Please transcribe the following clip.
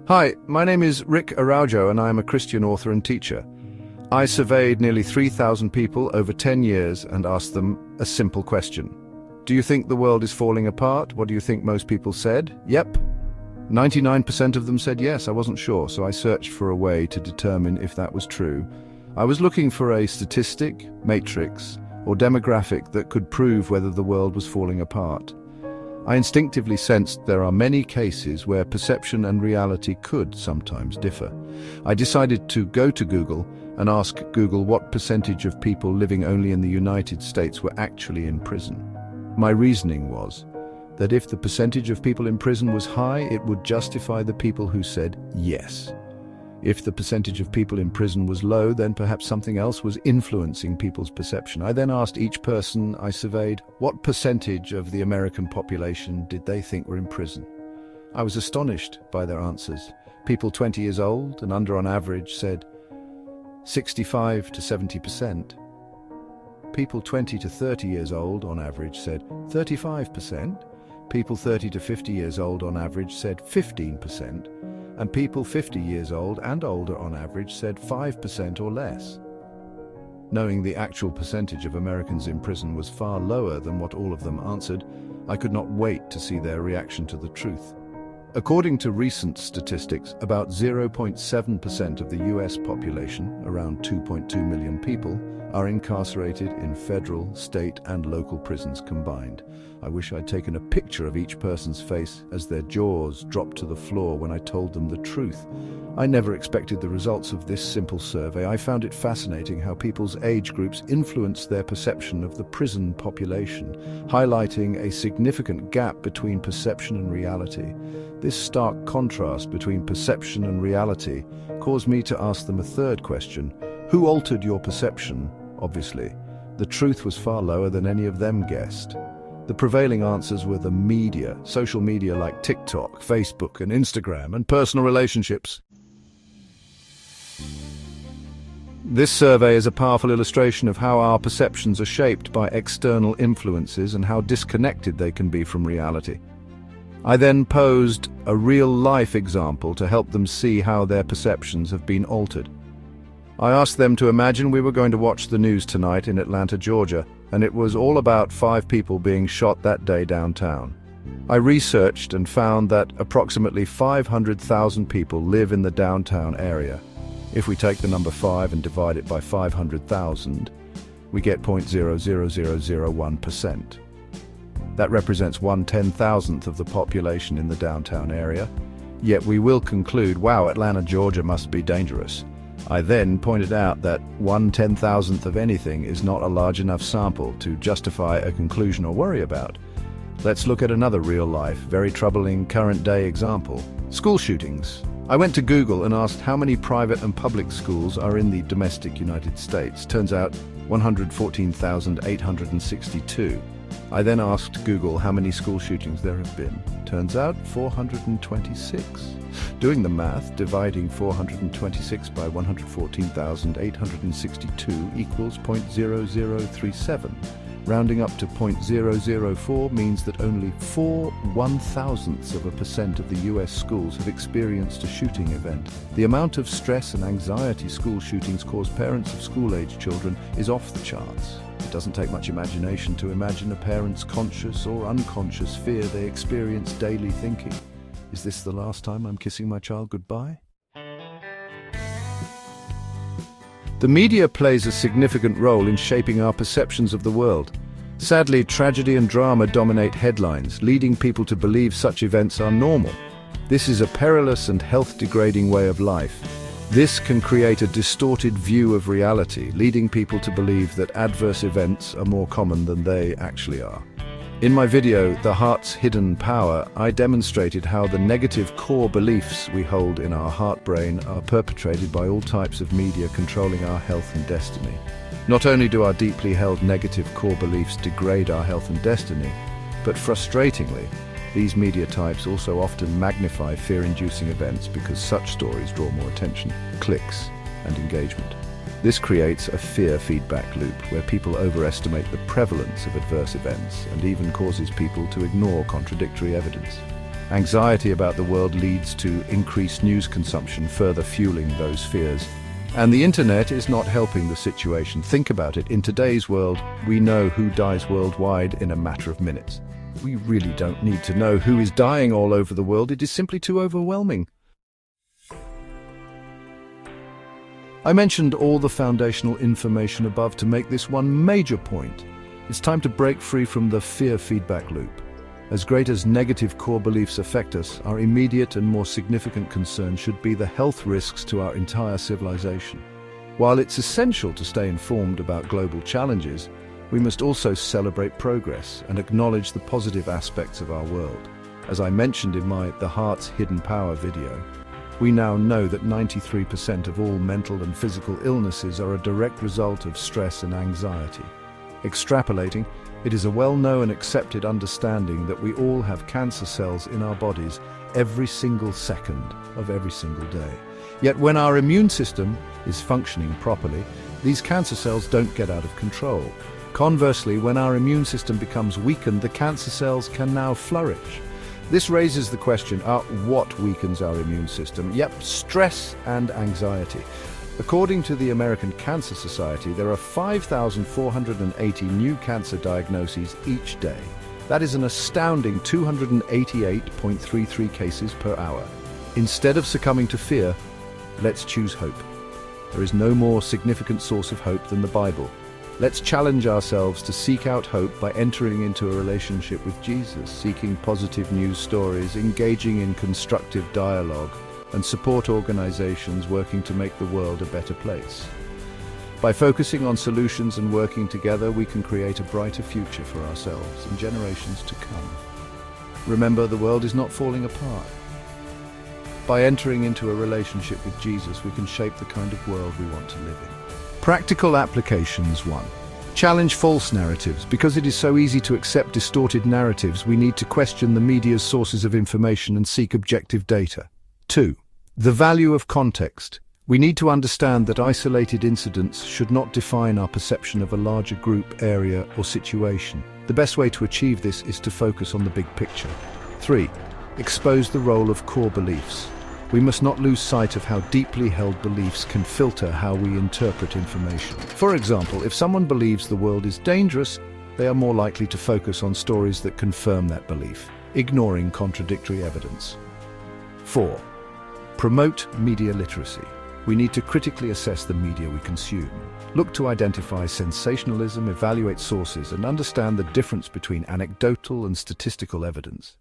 Hi, my name is Rick Araujo and I am a Christian author and teacher. I surveyed nearly 3,000 people over 10 years and asked them a simple question. Do you think the world is falling apart? What do you think most people said? Yep. 99% of them said yes. I wasn't sure, so I searched for a way to determine if that was true. I was looking for a statistic, matrix, or demographic that could prove whether the world was falling apart. I instinctively sensed there are many cases where perception and reality could sometimes differ. I decided to go to Google and ask Google what percentage of people living only in the United States were actually in prison. My reasoning was that if the percentage of people in prison was high, it would justify the people who said yes. If the percentage of people in prison was low, then perhaps something else was influencing people's perception. I then asked each person I surveyed what percentage of the American population did they think were in prison. I was astonished by their answers. People 20 years old and under on average said 65 to 70%. People 20 to 30 years old on average said 35%. People 30 to 50 years old on average said 15%. And people 50 years old and older on average said 5% or less. Knowing the actual percentage of Americans in prison was far lower than what all of them answered, I could not wait to see their reaction to the truth. According to recent statistics, about 0.7% of the US population, around 2.2 million people, are incarcerated in federal, state, and local prisons combined. I wish I'd taken a picture of each person's face as their jaws dropped to the floor when I told them the truth. I never expected the results of this simple survey. I found it fascinating how people's age groups influence their perception of the prison population, highlighting a significant gap between perception and reality. This stark contrast between perception and reality caused me to ask them a third question. Who altered your perception? Obviously, the truth was far lower than any of them guessed. The prevailing answers were the media, social media like TikTok, Facebook, and Instagram, and personal relationships. This survey is a powerful illustration of how our perceptions are shaped by external influences and how disconnected they can be from reality. I then posed a real-life example to help them see how their perceptions have been altered. I asked them to imagine we were going to watch the news tonight in Atlanta, Georgia, and it was all about 5 people being shot that day downtown. I researched and found that approximately 500,000 people live in the downtown area. If we take the number 5 and divide it by 500,000, we get 0.00001%. That represents 1/10,000th of the population in the downtown area. Yet we will conclude, wow, Atlanta, Georgia must be dangerous. I then pointed out that 1/10,000th of anything is not a large enough sample to justify a conclusion or worry about. Let's look at another real-life, very troubling current-day example. School shootings. I went to Google and asked how many private and public schools are in the domestic United States. Turns out 114,862. I then asked Google how many school shootings there have been. Turns out 426. Doing the math, dividing 426 by 114,862 equals 0.0037. Rounding up to 0.004 means that only 0.001% of the US schools have experienced a shooting event. The amount of stress and anxiety school shootings cause parents of school-age children is off the charts. It doesn't take much imagination to imagine a parent's conscious or unconscious fear they experience daily thinking, is this the last time I'm kissing my child goodbye? The media plays a significant role in shaping our perceptions of the world. Sadly, tragedy and drama dominate headlines, leading people to believe such events are normal. This is a perilous and health-degrading way of life. This can create a distorted view of reality, leading people to believe that adverse events are more common than they actually are. In my video, The Heart's Hidden Power, I demonstrated how the negative core beliefs we hold in our heart-brain are perpetrated by all types of media controlling our health and destiny. Not only do our deeply held negative core beliefs degrade our health and destiny, but frustratingly, these media types also often magnify fear-inducing events because such stories draw more attention, clicks, and engagement. This creates a fear feedback loop where people overestimate the prevalence of adverse events and even causes people to ignore contradictory evidence. Anxiety about the world leads to increased news consumption, further fueling those fears. And the internet is not helping the situation. Think about it. In today's world, we know who dies worldwide in a matter of minutes. We really don't need to know who is dying all over the world. It is simply too overwhelming. I mentioned all the foundational information above to make this one major point. It's time to break free from the fear feedback loop. As great as negative core beliefs affect us, our immediate and more significant concern should be the health risks to our entire civilization. While it's essential to stay informed about global challenges, we must also celebrate progress and acknowledge the positive aspects of our world. As I mentioned in my The Heart's Hidden Power video, we now know that 93% of all mental and physical illnesses are a direct result of stress and anxiety. Extrapolating, it is a well-known and accepted understanding that we all have cancer cells in our bodies every single second of every single day. Yet when our immune system is functioning properly, these cancer cells don't get out of control. Conversely, when our immune system becomes weakened, the cancer cells can now flourish. This raises the question, what weakens our immune system? Yep, stress and anxiety. According to the American Cancer Society, there are 5,480 new cancer diagnoses each day. That is an astounding 288.33 cases per hour. Instead of succumbing to fear, let's choose hope. There is no more significant source of hope than the Bible. Let's challenge ourselves to seek out hope by entering into a relationship with Jesus, seeking positive news stories, engaging in constructive dialogue, and support organizations working to make the world a better place. By focusing on solutions and working together, we can create a brighter future for ourselves and generations to come. Remember, the world is not falling apart. By entering into a relationship with Jesus, we can shape the kind of world we want to live in. Practical applications 1. Challenge false narratives. Because it is so easy to accept distorted narratives, we need to question the media's sources of information and seek objective data. 2. The value of context. We need to understand that isolated incidents should not define our perception of a larger group, area, or situation. The best way to achieve this is to focus on the big picture. 3. Expose the role of core beliefs. We must not lose sight of how deeply held beliefs can filter how we interpret information. For example, if someone believes the world is dangerous, they are more likely to focus on stories that confirm that belief, ignoring contradictory evidence. 4. Promote media literacy. We need to critically assess the media we consume. Look to identify sensationalism, evaluate sources, and understand the difference between anecdotal and statistical evidence.